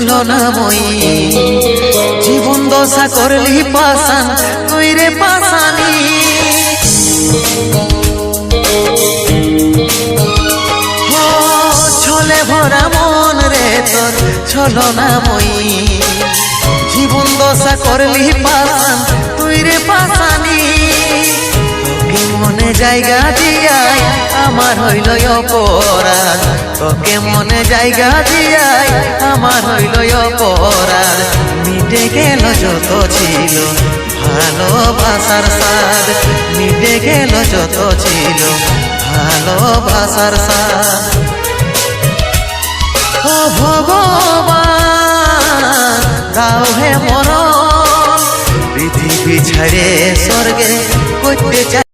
ছলনাময়ী। জীবন দশা করলি পাশান, তুই রে পাশানি। ছলে ভরা মন রে তোর ছলনাময়ী। জীবন দশা করলি পাশান, তুই রে পাশানি। তোকে মনে জায়গা দিয়াই আমার হইল অপরাধ। তোকে মনে জায়গা দিয়াই আমার হইল অপরাধ। মিটে গেল যত ছিল ভালোবাসার স্বাদ, মিটে গেল যত ছিল ভালোবাসার স্বাদ। ও ভগবান দাও হে মরণ, পৃথিবী ছাড়ে স্বর্গে করতে চাই।